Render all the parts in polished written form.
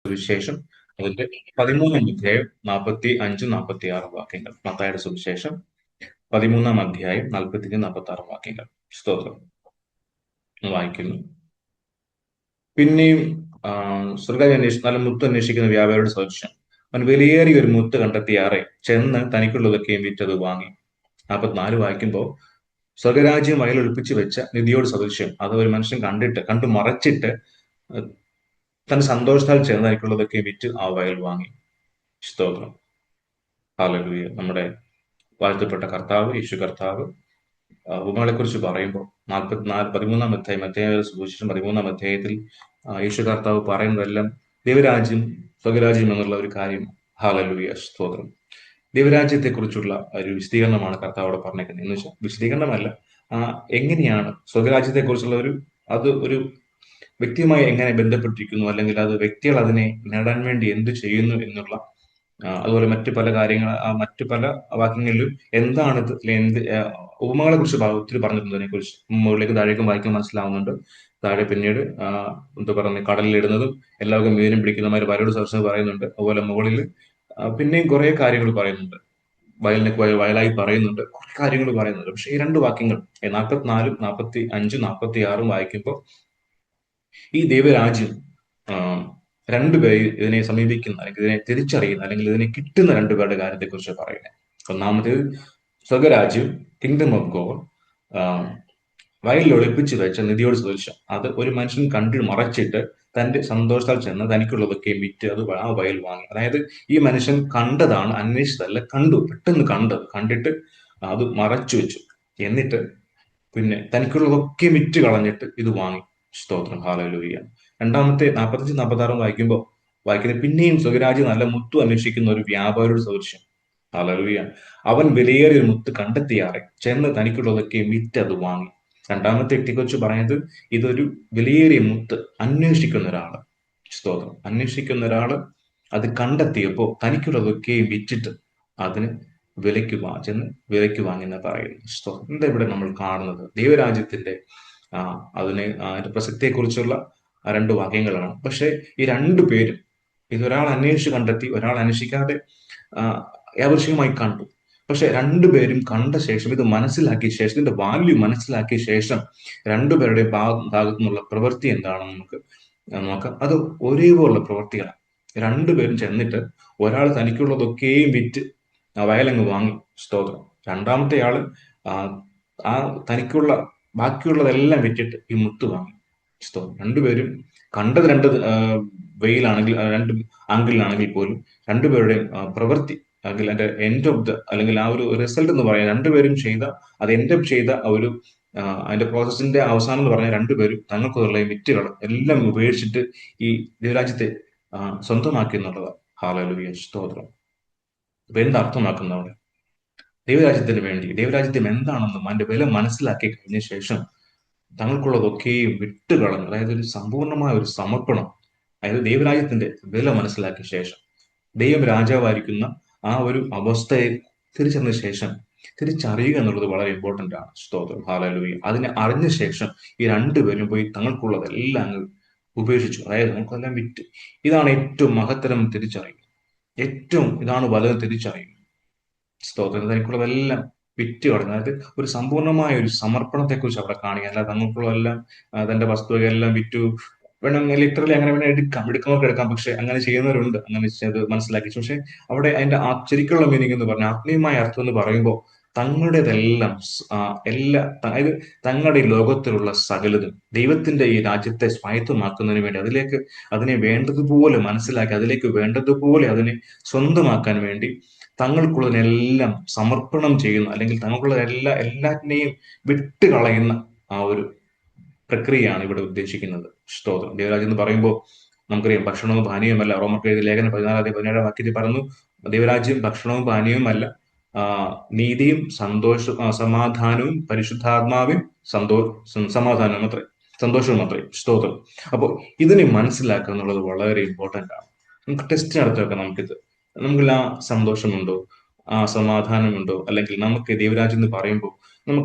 സുവിശേഷം അതിന്റെ 13-ാം അധ്യായം 45-46 വാക്യങ്ങൾ. മത്തായിയുടെ സുവിശേഷം 13-ാം അധ്യായം 45-46 വാക്യങ്ങൾ. സ്തോത്രം. വായിക്കുന്നു. പിന്നെയും നല്ല മുത്ത് അന്വേഷിക്കുന്ന വ്യാപാരിയുടെ സദൃശം അവൻ വിലയേറിയ ഒരു മുത്ത് കണ്ടെത്തിയാറെ ചെന്ന് തനിക്കുള്ളതൊക്കെയും വിറ്റത് വാങ്ങി. 44 വായിക്കുമ്പോൾ സ്വർഗരാജ്യം വയൽ ഒളിപ്പിച്ചു വെച്ച നിധിയോട് സദൃശ്യം അത് ഒരു മനുഷ്യൻ കണ്ടു മറച്ചിട്ട് തന്റെ സന്തോഷത്താൽ ചെന്ന് തനിക്കുള്ളതൊക്കെ വിറ്റ് ആ വയൽ വാങ്ങി. സ്തോത്രം. ഹല്ലേലൂയ. നമ്മുടെ വാഴ്ത്തപ്പെട്ട കർത്താവ് യേശു കർത്താവ് ഉപമകളെ കുറിച്ച് പറയുമ്പോൾ 13-ാം അധ്യായം സുവിശേഷം 13-ാം അധ്യായത്തിൽ യേശു കർത്താവ് പറയുന്നതെല്ലാം ദൈവരാജ്യം സ്വകരാജ്യം എന്നുള്ള ഒരു കാര്യം. ഹല്ലേലൂയ. സ്തോത്രം. ദൈവരാജ്യത്തെ കുറിച്ചുള്ള ഒരു വിശദീകരണമാണ് കർത്താവ് അവിടെ പറഞ്ഞേക്കുന്നത്. എന്ന് വെച്ചാൽ വിശദീകരണമല്ല, എങ്ങനെയാണ് സ്വകരാജ്യത്തെ കുറിച്ചുള്ള ഒരു വ്യക്തിയുമായി എങ്ങനെ ബന്ധപ്പെട്ടിരിക്കുന്നു, അല്ലെങ്കിൽ അത് വ്യക്തികൾ അതിനെ നേടാൻ വേണ്ടി എന്ത് ചെയ്യുന്നു എന്നുള്ള, അതുപോലെ മറ്റു പല കാര്യങ്ങൾ മറ്റു പല വാക്യങ്ങളിലും എന്താണിത്, ഉപമകളെ കുറിച്ച് ഒത്തിരി പറഞ്ഞിട്ടുണ്ട്. അതിനെ കുറിച്ച് മുകളിലേക്ക് താഴേക്കും വായിക്കാൻ മനസ്സിലാവുന്നുണ്ട്. താഴെ പിന്നീട് എന്താ പറയുന്നത്, കടലിലിടുന്നതും എല്ലാവർക്കും മീനും പിടിക്കുന്നമാര് വരയോട് സദൃശം പറയുന്നുണ്ട്. അതുപോലെ മുകളിൽ പിന്നെയും കുറെ കാര്യങ്ങൾ പറയുന്നുണ്ട്. വയലായി പറയുന്നുണ്ട്, കുറെ കാര്യങ്ങൾ പറയുന്നുണ്ട്. പക്ഷെ ഈ രണ്ട് വാക്യങ്ങൾ 44, 45, 46 വായിക്കുമ്പോൾ ഈ ദൈവരാജ്യം രണ്ടുപേര് ഇതിനെ സമീപിക്കുന്ന, അല്ലെങ്കിൽ ഇതിനെ തിരിച്ചറിയുന്ന, അല്ലെങ്കിൽ ഇതിനെ കിട്ടുന്ന രണ്ടുപേരുടെ കാര്യത്തെ കുറിച്ച് പറയുന്നത്. ഒന്നാമത്തേത് സ്വർഗരാജ്യം, കിങ്ഡം ഓഫ് ഗോഡ്, വയലിൽ ഒളിപ്പിച്ചു വെച്ച നിധിയോട് സദൃശം. അത് ഒരു മനുഷ്യൻ കണ്ടു മറച്ചിട്ട് തന്റെ സന്തോഷത്താൽ ചെന്ന് തനിക്കുള്ളതൊക്കെ വിറ്റ് അത് ആ വയൽ വാങ്ങി. അതായത് ഈ മനുഷ്യൻ കണ്ടതാണ്, അന്വേഷിച്ചതല്ല, പെട്ടെന്ന് കണ്ടിട്ട് അത് മറച്ചു വെച്ചു. എന്നിട്ട് പിന്നെ തനിക്കുള്ളതൊക്കെ വിറ്റ് കളഞ്ഞിട്ട് ഇത് വാങ്ങി. സ്തോത്രം. ഹല്ലേലൂയ. രണ്ടാമത്തെ 45, 46 വായിക്കുന്നത് പിന്നെയും സ്വകരാജ്യം നല്ല മുത്തു അന്വേഷിക്കുന്ന ഒരു വ്യാപാരിയുടെ സദൃശ്യം. ഹല്ലേലൂയ. അവൻ വിലയേറിയ ഒരു മുത്ത് കണ്ടെത്തിയാറെ ചെന്ന് തനിക്കുള്ളതൊക്കെ വിറ്റ് അത് വാങ്ങി. രണ്ടാമത്തെ വ്യക്തിയെക്കുറിച്ച് പറയുന്നത് ഇതൊരു വിലയേറിയ മുത്ത് അന്വേഷിക്കുന്ന ഒരാള്. സ്തോത്രം. അന്വേഷിക്കുന്ന ഒരാള് അത് കണ്ടെത്തിയപ്പോ തനിക്കുള്ളതൊക്കെ വിറ്റിട്ട് അതിന് ചെന്ന് വിലയ്ക്ക് വാങ്ങിയെന്ന് പറയുന്നു. സ്തോത്രം. എന്താ ഇവിടെ നമ്മൾ കാണുന്നത്? ദൈവരാജ്യത്തിന്റെ അതിന്റെ പ്രസക്തിയെക്കുറിച്ചുള്ള രണ്ട് വാക്യങ്ങളാണ്. പക്ഷെ ഈ രണ്ടു പേരും ഇതൊരാൾ അന്വേഷിച്ച് കണ്ടെത്തി, ഒരാൾ അന്വേഷിക്കാതെ യാദൃശ്ചികമായി കണ്ടു. പക്ഷെ രണ്ടുപേരും കണ്ട ശേഷം, ഇത് മനസ്സിലാക്കിയ ശേഷം, ഇതിന്റെ വാല്യൂ മനസ്സിലാക്കിയ ശേഷം രണ്ടുപേരുടെ ഭാഗത്തു നിന്നുള്ള പ്രവൃത്തി എന്താണെന്ന് നമുക്ക് നോക്കാം. അത് ഒരേപോലുള്ള പ്രവൃത്തികളാണ്. രണ്ടുപേരും ചെന്നിട്ട് ഒരാൾ തനിക്കുള്ളതൊക്കെയും വിറ്റ് വയലങ്ങ് വാങ്ങി. സ്തോത്രം. രണ്ടാമത്തെ ആള് ആ തനിക്കുള്ള ബാക്കിയുള്ളതെല്ലാം വിറ്റിട്ട് ഈ മുത്ത് വാങ്ങി. സ്തോത്രം. രണ്ടുപേരും കണ്ടത് രണ്ട് വെയിലാണെങ്കിൽ, രണ്ട് ആംഗിളിലാണെങ്കിൽ പോലും രണ്ടുപേരുടെയും പ്രവൃത്തി, അല്ലെങ്കിൽ അതിന്റെ അല്ലെങ്കിൽ ആ ഒരു റിസൾട്ട് എന്ന് പറയാൻ രണ്ടുപേരും അത് എൻഡ് അപ്പ് ചെയ്ത അതിന്റെ പ്രോസസ്സിന്റെ അവസാനം എന്ന് പറഞ്ഞാൽ രണ്ടുപേരും തങ്ങൾക്കുള്ള വിറ്റുകൾ എല്ലാം ഉപേക്ഷിച്ചിട്ട് ഈ ദൈവരാജ്യത്തെ സ്വന്തമാക്കി എന്നുള്ളതാണ്. ഹല്ലേലൂയ. സ്തോത്രം. അപ്പൊ എന്താർത്ഥമാക്കുന്ന അവിടെ? ദൈവരാജ്യത്തിന് വേണ്ടി, ദൈവരാജ്യത്യം എന്താണെന്നും അതിന്റെ വില മനസ്സിലാക്കി കഴിഞ്ഞ ശേഷം തങ്ങൾക്കുള്ളതൊക്കെയും വിട്ടുകളഞ്ഞു. അതായത് ഒരു സമ്പൂർണമായ ഒരു സമർപ്പണം. അതായത് ദൈവരാജ്യത്തിന്റെ വില മനസ്സിലാക്കിയ ശേഷം, ദൈവം രാജാവായിരിക്കുന്ന ആ ഒരു അവസ്ഥയെ തിരിച്ചറിഞ്ഞ ശേഷം, തിരിച്ചറിയുക എന്നുള്ളത് വളരെ ഇമ്പോർട്ടന്റ് ആണ്. സ്തോത്രം. ഹല്ലേലൂയ. അതിനെ അറിഞ്ഞ ശേഷം ഈ രണ്ടുപേരും പോയി തങ്ങൾക്കുള്ളതെല്ലാം അങ്ങ് ഉപേക്ഷിച്ചു. അതായത് നമുക്കെല്ലാം വിറ്റ്. ഇതാണ് ഏറ്റവും മഹത്തരം തിരിച്ചറിയുക. ഇതാണ് വലുത് തിരിച്ചറിയുക. സ്തോത്രം. തനിക്കുള്ളതെല്ലാം വിറ്റ് കളഞ്ഞു. അതായത് ഒരു സമ്പൂർണമായ ഒരു സമർപ്പണത്തെ കുറിച്ച് അവിടെ കാണിക്കുക. അല്ലാതെ തങ്ങൾക്കുള്ളതെല്ലാം തന്റെ വസ്തുവകളെല്ലാം വിറ്റു, വേണമെങ്കിൽ ലിറ്ററലി അങ്ങനെ വേണേൽ എടുക്കുന്നവർക്ക് എടുക്കാം. പക്ഷെ അങ്ങനെ ചെയ്യുന്നവരുണ്ട്, അങ്ങനെ അത് മനസ്സിലാക്കി. പക്ഷെ അവിടെ അതിന്റെ ശരിക്കുള്ള മീനിങ് എന്ന് പറഞ്ഞാൽ, ആത്മീയമായ അർത്ഥം എന്ന് പറയുമ്പോൾ തങ്ങളുടേതെല്ലാം അതായത് തങ്ങളുടെ ഈ ലോകത്തിലുള്ള സകലതും ദൈവത്തിന്റെ ഈ രാജ്യത്തെ സ്വായത്തമാക്കുന്നതിന് വേണ്ടി അതിനെ വേണ്ടതുപോലെ മനസ്സിലാക്കി, അതിലേക്ക് വേണ്ടതുപോലെ അതിനെ സ്വന്തമാക്കാൻ വേണ്ടി തങ്ങൾക്കുള്ളതിനെല്ലാം സമർപ്പണം ചെയ്യുന്ന, അല്ലെങ്കിൽ തങ്ങൾക്കുള്ള എല്ലാറ്റിനെയും വിട്ടുകളയുന്ന ആ ഒരു പ്രക്രിയയാണ് ഇവിടെ ഉദ്ദേശിക്കുന്നത്. സ്തോത്രം. ദൈവരാജ്യം എന്ന് പറയുമ്പോൾ നമുക്കറിയാം, ഭക്ഷണവും പാനീയവുമല്ല. റോമർക്ക് എഴുതിയ ലേഖനം 16-17 വാക്യത്തിൽ പറഞ്ഞു, ദൈവരാജ്യം ഭക്ഷണവും പാനീയവുമല്ല, നീതിയും സമാധാനവും പരിശുദ്ധാത്മാവും സമാധാനവും അത്രേ, സന്തോഷവും അത്രേ. സ്തോത്രം. അപ്പോൾ ഇതിനെ മനസ്സിലാക്കുക എന്നുള്ളത് വളരെ ഇമ്പോർട്ടന്റ് ആണ്. നമുക്ക് ടെസ്റ്റ് നടത്തി വെക്കാം. നമുക്കിൽ ആ സന്തോഷമുണ്ടോ, ആ സമാധാനമുണ്ടോ, അല്ലെങ്കിൽ നമുക്ക് ദൈവരാജ്യം എന്ന് പറയുമ്പോൾ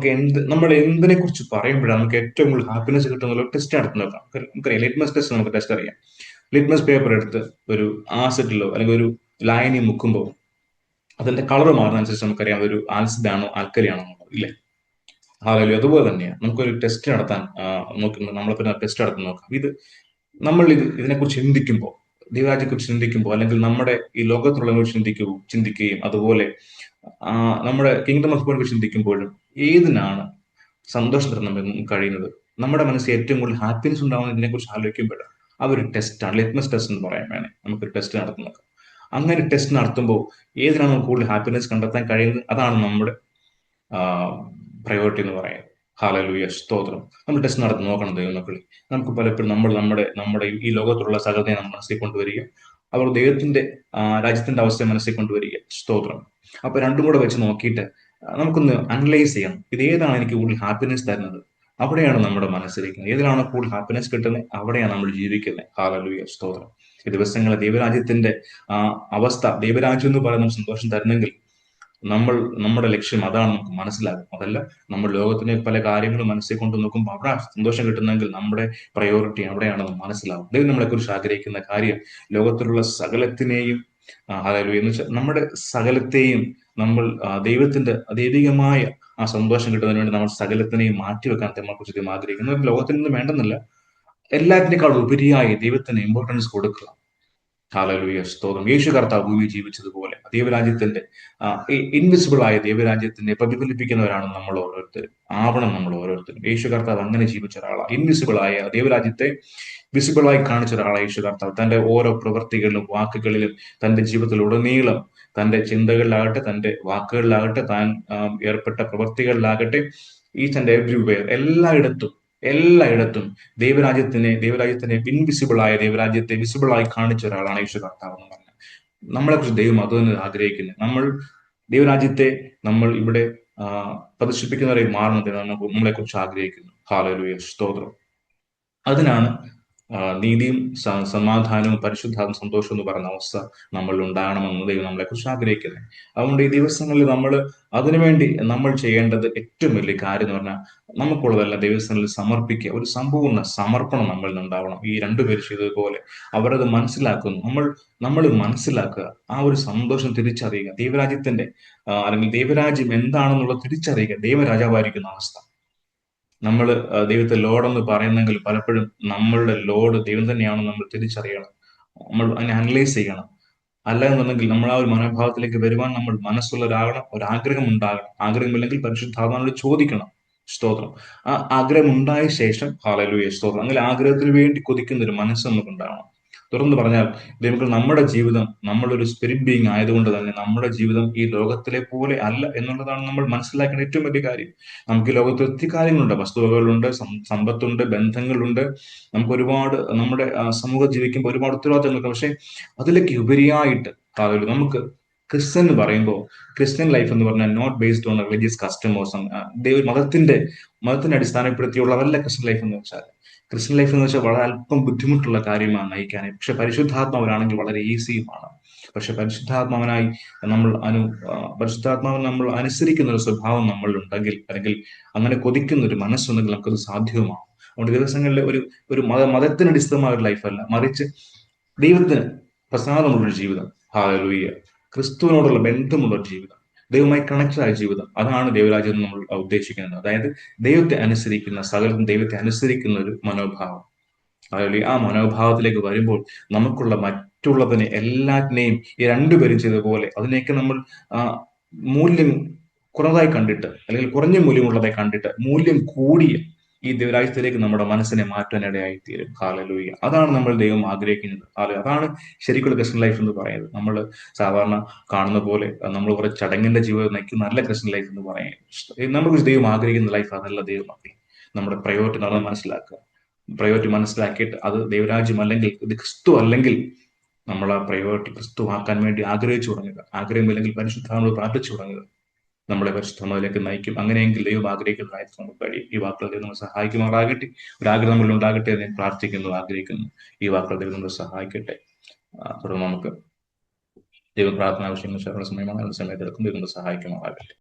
നമ്മൾ എന്തിനെ കുറിച്ച് പറയുമ്പോഴാണ് നമുക്ക് ഏറ്റവും കൂടുതൽ ഹാപ്പിനെസ് കിട്ടുന്നുള്ള ടെസ്റ്റ് നടത്തി നോക്കാം. നമുക്കറിയാം, ലിറ്റ്മസ് ടെസ്റ്റ് നമുക്ക് ടെസ്റ്റ് അറിയാം. ലിറ്റ്മസ് പേപ്പർ എടുത്ത് ഒരു ആസിഡിലോ അല്ലെങ്കിൽ ഒരു ലായനി മുക്കുമ്പോൾ അതിന്റെ കളർ മാറുന്നതനുസരിച്ച് നമുക്കറിയാം അതൊരു ആൽസിഡ് ആണോ ആൽക്കലി ആണോ എന്നുള്ളത് ഇല്ലേ. അതുപോലെ തന്നെയാണ് നമുക്കൊരു ടെസ്റ്റ് നടത്താൻ നോക്കുന്നത്. നമ്മളിപ്പോൾ ടെസ്റ്റ് നടത്താൻ നോക്കാം. നമ്മൾ ഇതിനെക്കുറിച്ച് ചിന്തിക്കുമ്പോൾ, ദൈവരാജ്യത്തെക്കുറിച്ച് ചിന്തിക്കുമ്പോൾ, അല്ലെങ്കിൽ നമ്മുടെ ഈ ലോകത്തുള്ളവരെ ചിന്തിക്കുകയും അതുപോലെ നമ്മുടെ കിങ്ഡം ഓഫ് ഗോഡിനെ കുറിച്ച് ചിന്തിക്കുമ്പോഴും ഏതിനാണ് സന്തോഷം തരാൻ നമുക്ക് കഴിയുന്നത്, നമ്മുടെ മനസ്സിൽ ഏറ്റവും കൂടുതൽ ഹാപ്പിനെസ് ഉണ്ടാവുന്നതിനെ കുറിച്ച് ആലോചിക്കുമ്പോൾ അതൊരു ടെസ്റ്റാണ്. ലിറ്റ്മസ് ടെസ്റ്റ് എന്ന് പറയാൻ വേണേ നമുക്കൊരു ടെസ്റ്റ് നടത്തുന്നത്. അങ്ങനെ ടെസ്റ്റ് നടത്തുമ്പോൾ ഏതിനാണ് നമുക്ക് കൂടുതൽ ഹാപ്പിനെസ് കണ്ടെത്താൻ കഴിയുന്നത്, അതാണ് നമ്മുടെ പ്രയോറിറ്റി എന്ന് പറയുന്നത്. ഹല്ലേലൂയ, സ്തോത്രം. നമ്മൾ ടെസ്റ്റ് നടത്തി നോക്കണം ദൈവമക്കളെ. നമുക്ക് പലപ്പോഴും നമ്മുടെ ഈ ലോകത്തുള്ള സകലതയെ നമ്മൾ മനസ്സിൽ കൊണ്ടുവരിക, അവർ ദൈവത്തിന്റെ രാജ്യത്തിന്റെ അവസ്ഥയെ മനസ്സിൽ കൊണ്ടുവരിക. സ്തോത്രം. അപ്പൊ രണ്ടും കൂടെ വെച്ച് നോക്കിയിട്ട് നമുക്കൊന്ന് അനലൈസ് ചെയ്യണം. ഇത് ഏതാണ് എനിക്ക് കൂടുതൽ ഹാപ്പിനെസ് തരുന്നത്, അവിടെയാണ് നമ്മുടെ മനസ്സിലിരിക്കുന്നത്. ഏതിലാണ് കൂടുതൽ ഹാപ്പിനെസ് കിട്ടുന്നത്, അവിടെയാണ് നമ്മൾ ജീവിക്കുന്നത്. ഹല്ലേലൂയ, സ്തോത്രം. ഈ ദിവസങ്ങളെ ദൈവരാജ്യത്തിന്റെ അവസ്ഥ, ദൈവരാജ്യം എന്ന് പറയുന്ന സന്തോഷം തരുന്നെങ്കിൽ നമ്മുടെ ലക്ഷ്യം അതാണ് നമുക്ക് മനസ്സിലാകും. അതല്ല നമ്മൾ ലോകത്തിലെ പല കാര്യങ്ങളും മനസ്സിൽ കൊണ്ട് നോക്കുമ്പോൾ അവിടെ സന്തോഷം കിട്ടുന്നെങ്കിൽ നമ്മുടെ പ്രയോറിറ്റി അവിടെയാണെന്ന് മനസ്സിലാവും. ദൈവം നമ്മളെ കുറിച്ച് ആഗ്രഹിക്കുന്ന കാര്യം ലോകത്തിലുള്ള സകലത്തിനെയും ഹല്ലേലൂയ എന്ന് വെച്ചാൽ നമ്മുടെ സകലത്തെയും നമ്മൾ ദൈവത്തിന്റെ ദൈവികമായ ആ സന്തോഷം കിട്ടുന്നതിന് വേണ്ടി നമ്മൾ സകലത്തിനെയും മാറ്റിവെക്കാൻ നമ്മളെ കുറിച്ച് ദൈവം ആഗ്രഹിക്കുന്നു. ലോകത്തിൽ നിന്ന് വേണ്ടെന്നല്ല, എല്ലാത്തിനേക്കാൾ ഉപരിയായി ദൈവത്തിന് ഇമ്പോർട്ടൻസ് കൊടുക്കുക. ഹല്ലേലൂയ, സ്തോത്രം. യേശു കർത്താവ് ഭൂമി ജീവിച്ചതുപോലെ ദൈവരാജ്യത്തിന്റെ ഇൻവിസിബിൾ ആയ ദൈവരാജ്യത്തിനെ പ്രതിഫലിപ്പിക്കുന്നവരാണ് നമ്മൾ ഓരോരുത്തരും. നമ്മൾ ഓരോരുത്തരും. യേശു കർത്താവ് അങ്ങനെ ജീവിച്ച ഒരാളാണ്. ഇൻവിസിബിൾ ആയ ദൈവരാജ്യത്തെ വിസിബിളായി കാണിച്ച ഒരാളാണ് യേശു കർത്താവ്. തന്റെ ഓരോ പ്രവൃത്തികളിലും വാക്കുകളിലും തന്റെ ജീവിതത്തിലുടനീളം തന്റെ ചിന്തകളിലാകട്ടെ, തന്റെ വാക്കുകളിലാകട്ടെ, താൻ ഏർപ്പെട്ട പ്രവൃത്തികളിലാകട്ടെ, ഈച്ച് ആൻഡ് എവ്രിവെയർ, എല്ലായിടത്തും ദൈവരാജ്യത്തിനെ ഇൻവിസിബിൾ ആയ ദൈവരാജ്യത്തെ വിസിബിൾ ആയി കാണിച്ച ഒരാളാണ് യേശു കർത്താവ് എന്ന് പറഞ്ഞത്. നമ്മളെ കുറിച്ച് ദൈവം അത് തന്നെ ആഗ്രഹിക്കുന്നത്. ദൈവരാജ്യത്തെ നമ്മൾ ഇവിടെ പ്രദർശിപ്പിക്കുന്നവരെ മാറുന്നതിന് നമ്മളെ കുറിച്ച് ആഗ്രഹിക്കുന്നു. ഹല്ലേലൂയ, സ്തോത്രം. അതിനാണ് നീതിയും സമാധാനവും പരിശുദ്ധാത്മ സന്തോഷം എന്ന് പറയുന്ന അവസ്ഥ നമ്മളിൽ ഉണ്ടാകണമെന്ന് ദൈവം നമ്മളെ കുറിച്ച് ആഗ്രഹിക്കുന്നത്. അതുകൊണ്ട് ഈ ദിവസങ്ങളിൽ അതിനുവേണ്ടി നമ്മൾ ചെയ്യേണ്ടത് ഏറ്റവും വലിയ കാര്യം എന്ന് പറഞ്ഞാൽ നമുക്കുള്ളതെല്ലാം ദൈവസ്ഥനിൽ സമർപ്പിക്കുക. ഒരു സമ്പൂർണ്ണ സമർപ്പണം നമ്മളിൽ ഉണ്ടാവണം. ഈ രണ്ടുപേര് ചെയ്തതുപോലെ അവരത് മനസ്സിലാക്കുന്നു. നമ്മൾ മനസ്സിലാക്കുക, ആ ഒരു സന്തോഷം തിരിച്ചറിയുക, ദൈവരാജ്യത്തിന്റെ അല്ലെങ്കിൽ ദൈവരാജ്യം എന്താണെന്നുള്ളത് തിരിച്ചറിയുക, ദൈവരാജാവായിരിക്കുന്ന അവസ്ഥ. നമ്മൾ ദൈവത്തെ ലോഡ് എന്ന് പറയുന്നെങ്കിൽ പലപ്പോഴും നമ്മളുടെ ലോഡ് ദൈവം തന്നെയാണെന്ന് നമ്മൾ തിരിച്ചറിയണം. നമ്മൾ അതിനെ അനലൈസ് ചെയ്യണം. അല്ല എന്നുണ്ടെങ്കിൽ നമ്മൾ ആ ഒരു മനോഭാവത്തിലേക്ക് വരുവാൻ നമ്മൾ മനസ്സുള്ളവരാകണം, ഒരാഗ്രഹം ഉണ്ടാകണം. ആഗ്രഹമില്ലെങ്കിൽ പരിശുദ്ധാത്മാവിനോട് ചോദിക്കണം. സ്തോത്രം. ആ ആഗ്രഹം ഉണ്ടായ ശേഷം ഹല്ലേലൂയ, സ്തോത്രം. അങ്ങനെ ആഗ്രഹത്തിന് വേണ്ടി കൊതിക്കുന്ന ഒരു മനസ്സ് നമുക്ക് ഉണ്ടാവണം. തുറന്നു പറഞ്ഞാൽ ദൈവങ്ങൾ നമ്മുടെ ജീവിതം, നമ്മളൊരു സ്പിരിറ്റ് ബീയിങ് ആയതുകൊണ്ട് തന്നെ നമ്മുടെ ജീവിതം ഈ ലോകത്തിലെ പോലെ അല്ല എന്നുള്ളതാണ് നമ്മൾ മനസ്സിലാക്കേണ്ട ഏറ്റവും വലിയ കാര്യം. നമുക്ക് ഈ ലോകത്തിൽ ഒത്തിരി കാര്യങ്ങളുണ്ട്. വസ്തുവകകളുണ്ട്, സമ്പത്തുണ്ട്, ബന്ധങ്ങളുണ്ട്. നമുക്ക് ഒരുപാട് നമ്മുടെ സമൂഹം ജീവിക്കുമ്പോൾ ഒരുപാട് ഉത്തരവാദിത്തങ്ങളുണ്ട്. പക്ഷെ അതിലേക്ക് ഉപരിയായിട്ട് നമുക്ക് ക്രിസ്ത്യൻ എന്ന് പറയുമ്പോൾ, ക്രിസ്ത്യൻ ലൈഫ് എന്ന് പറഞ്ഞാൽ not based on religious customers, മതത്തിന്റെ അടിസ്ഥാനപ്പെടുത്തിയുള്ളതല്ല ക്രിസ്ത്യൻ ലൈഫ് എന്ന് വെച്ചാൽ. ക്രിസ്ത്യൻ ലൈഫ് എന്ന് വെച്ചാൽ വളരെ അല്പം ബുദ്ധിമുട്ടുള്ള കാര്യമാണ് നയിക്കാൻ. പക്ഷെ പരിശുദ്ധാത്മാവനാണെങ്കിൽ വളരെ ഈസിയുമാണ്. പക്ഷെ പരിശുദ്ധാത്മാവിനായി പരിശുദ്ധാത്മാവിനെ നമ്മൾ അനുസരിക്കുന്ന ഒരു സ്വഭാവം നമ്മളിലുണ്ടെങ്കിൽ, അല്ലെങ്കിൽ അങ്ങനെ കൊതിക്കുന്ന ഒരു മനസ്സുണ്ടെങ്കിൽ നമുക്കത് സാധ്യവുമാണ്. അതുകൊണ്ട് ദിവസങ്ങളിൽ ഒരു മതത്തിന് അടിസ്ഥാനമായ ഒരു ലൈഫല്ല, മറിച്ച് ദൈവത്തിന് പ്രസാദമുള്ളൊരു ജീവിതം. ഹല്ലേലൂയ, ക്രിസ്തുവിനോടുള്ള ബന്ധമുള്ള ഒരു ജീവിതം, ദൈവവുമായി കണക്റ്റഡ് ആയ ജീവിതം, അതാണ് ദൈവരാജ്യം നമ്മൾ ഉദ്ദേശിക്കുന്നത്. അതായത് സകലം ദൈവത്തെ അനുസരിക്കുന്ന ഒരു മനോഭാവം. അതായത് ആ മനോഭാവത്തിലേക്ക് വരുമ്പോൾ നമുക്കുള്ള മറ്റുള്ളതിനെ എല്ലാറ്റിനെയും ഈ രണ്ടുപേരും ചെയ്തതുപോലെ അതിനെയൊക്കെ നമ്മൾ മൂല്യം കുറവായി കണ്ടിട്ട്, അല്ലെങ്കിൽ കുറഞ്ഞ മൂല്യമുള്ളതായി കണ്ടിട്ട് മൂല്യം കൂടിയ ഈ ദൈവരാജ്യത്തിലേക്ക് നമ്മുടെ മനസ്സിനെ മാറ്റാനിടയായി തീരും. ഹല്ലേലൂയ. അതാണ് നമ്മൾ ദൈവം ആഗ്രഹിക്കുന്നത്. അതാണ് ശരിക്കുള്ള ക്രിസ്ത്യൻ ലൈഫ് എന്ന് പറയുന്നത്. നമ്മൾ സാധാരണ കാണുന്ന പോലെ നമ്മൾ കുറെ ചടങ്ങിന്റെ ജീവിതം നയിക്കുന്ന നല്ല ക്രിസ്ത്യൻ ലൈഫ് എന്ന് പറയുന്നത്. നമുക്ക് ദൈവം ആഗ്രഹിക്കുന്ന ലൈഫ് അതല്ല. ദൈവമാക്കി നമ്മുടെ പ്രയോറിറ്റി നമ്മൾ മനസ്സിലാക്കുക. പ്രയോറിറ്റി മനസ്സിലാക്കിയിട്ട് അത് ദൈവരാജ്യം അല്ലെങ്കിൽ ഇത് ക്രിസ്തു അല്ലെങ്കിൽ നമ്മൾ ആ പ്രയോറിറ്റി ക്രിസ്തു ആക്കാൻ വേണ്ടി ആഗ്രഹിച്ചു തുടങ്ങുക. ആഗ്രഹമില്ലെങ്കിൽ പരിശുദ്ധാത്മാവ് പ്രാർത്ഥിച്ചു തുടങ്ങുക. നമ്മളെ പരിശുദ്ധമായിലേക്ക് നയിക്കും. അങ്ങനെയെങ്കിൽ ദൈവം ആഗ്രഹിക്കുന്ന ലൈഫ് നമുക്ക് കഴിയും. ഈ വാക്കുകൾ ദൈവം നമ്മളെ സഹായിക്കുമാറാകട്ടെ. ഒരാഗ്രഹം നമ്മളിൽ ഉണ്ടാകട്ടെ എന്ന് ഞാൻ പ്രാർത്ഥിക്കുന്നു, ആഗ്രഹിക്കുന്നു. ഈ വാക്കുകൾ ദൈവം നമ്മളെ സഹായിക്കട്ടെ. തുടർന്ന് നമുക്ക് ദൈവ പ്രാർത്ഥന ആവശ്യങ്ങൾ സമയമാണ്. സമയത്ത് ദൈവം നമ്മളെ സഹായിക്കുമാറാകട്ടെ.